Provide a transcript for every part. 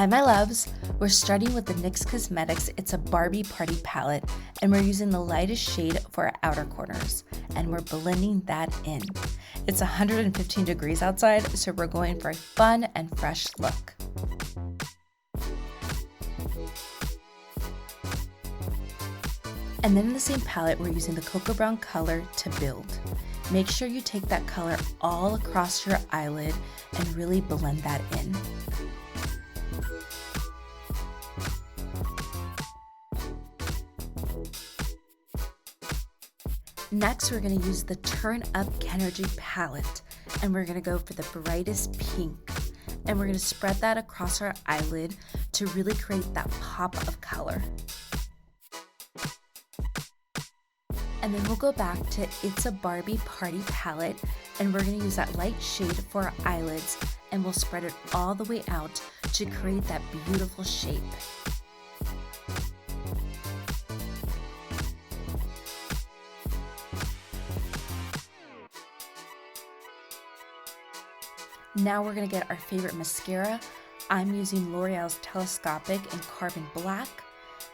Hi my loves, we're starting with the NYX Cosmetics It's a Barbie Party Palette, and we're using the lightest shade for our outer corners, and we're blending that in. It's 115 degrees outside, so we're going for a fun and fresh look. And then in the same palette, we're using the cocoa brown color to build. Make sure you take that color all across your eyelid and really blend that in. Next, we're going to use the Turn Up KEN-ERGY palette, and we're going to go for the brightest pink. And we're going to spread that across our eyelid to really create that pop of color. And then we'll go back to It's a Barbie Party palette, and we're going to use that light shade for our eyelids, and we'll spread it all the way out to create that beautiful shape. Now we're going to get our favorite mascara. I'm using L'Oreal's Telescopic in Carbon Black,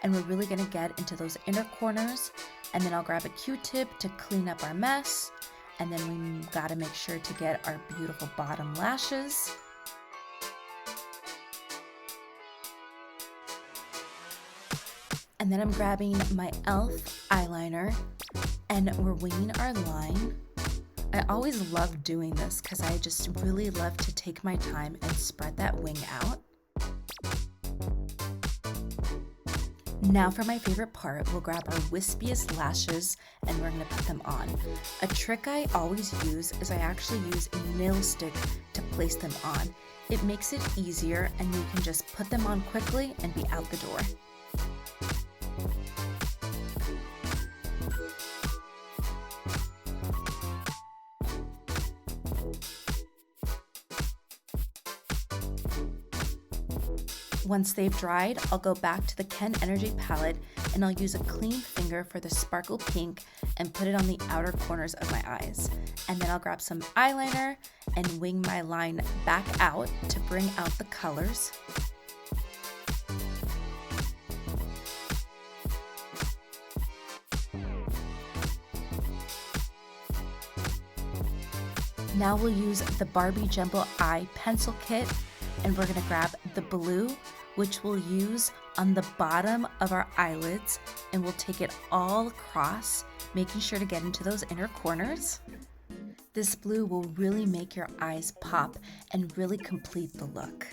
and we're really going to get into those inner corners, and then I'll grab a Q-tip to clean up our mess, and then we got to make sure to get our beautiful bottom lashes. And then I'm grabbing my e.l.f. eyeliner, and we're winging our line. I always love doing this because I just really love to take my time and spread that wing out. Now for my favorite part, we'll grab our wispiest lashes and we're going to put them on. A trick I always use is I actually use a nail stick to place them on. It makes it easier and you can just put them on quickly and be out the door. Once they've dried, I'll go back to the KEN-ERGY palette and I'll use a clean finger for the sparkle pink and put it on the outer corners of my eyes. And then I'll grab some eyeliner and wing my line back out to bring out the colors. Now we'll use the Barbie WHOAAA I pencil kit, and we're going to grab the blue, which we'll use on the bottom of our eyelids, and we'll take it all across, making sure to get into those inner corners. This blue will really make your eyes pop and really complete the look.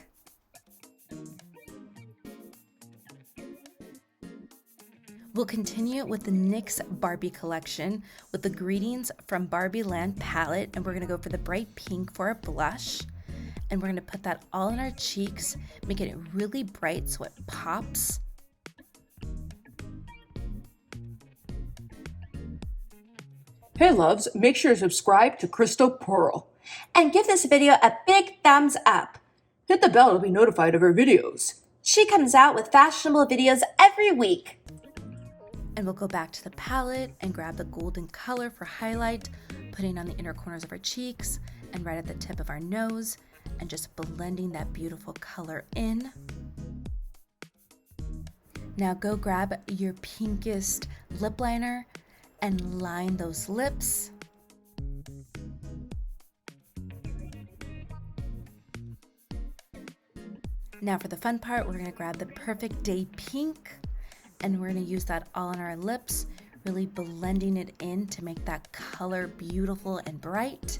We'll continue with the NYX Barbie collection with the Greetings from Barbie Land palette, and we're going to go for the bright pink for a blush. And we're going to put that all in our cheeks, making it really bright so it pops. Hey loves, make sure to subscribe to Crystal Pearl. And give this video a big thumbs up. Hit the bell to be notified of her videos. She comes out with fashionable videos every week. And we'll go back to the palette and grab the golden color for highlight, putting on the inner corners of our cheeks and right at the tip of our nose, and just blending that beautiful color in. Now go grab your pinkest lip liner and line those lips. Now for the fun part, we're going to grab the Perfect Day Pink, and we're going to use that all on our lips, really blending it in to make that color beautiful and bright.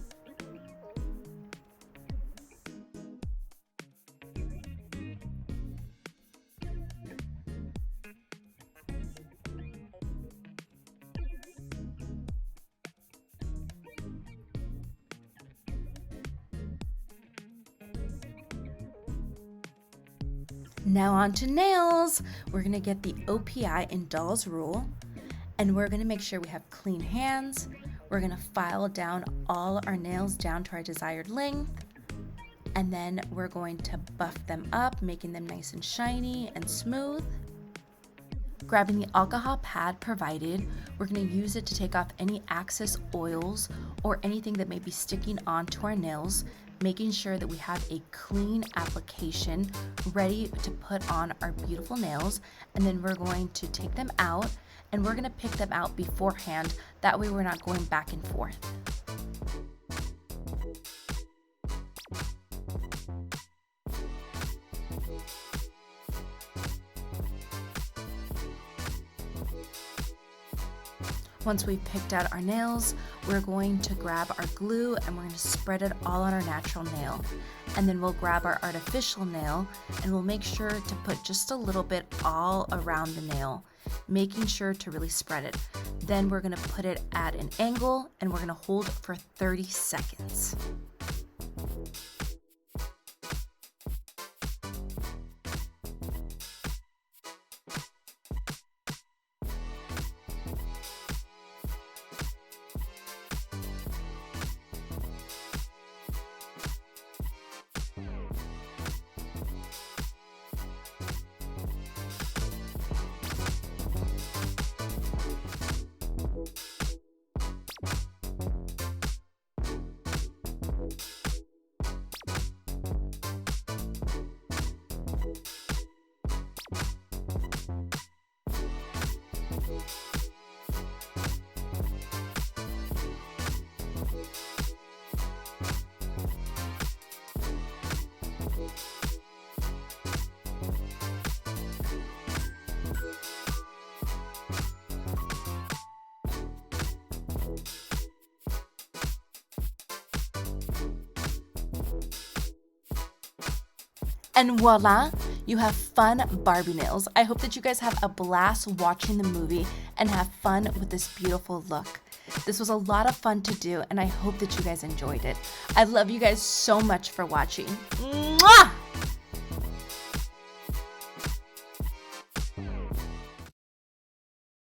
Now on to nails. We're going to get the OPI in Doll's Rule, and we're going to make sure we have clean hands. We're going to file down all our nails down to our desired length, and then we're going to buff them up, making them nice and shiny and smooth. Grabbing the alcohol pad provided, we're going to use it to take off any excess oils or anything that may be sticking onto our nails, making sure that we have a clean application ready to put on our beautiful nails. And then we're going to take them out, and we're gonna pick them out beforehand. That way we're not going back and forth. Once we've picked out our nails, we're going to grab our glue and we're going to spread it all on our natural nail. And then we'll grab our artificial nail and we'll make sure to put just a little bit all around the nail, making sure to really spread it. Then we're going to put it at an angle and we're going to hold for 30 seconds. And voila, you have fun Barbie nails. I hope that you guys have a blast watching the movie and have fun with this beautiful look. This was a lot of fun to do, and I hope that you guys enjoyed it. I love you guys so much for watching. Mwah!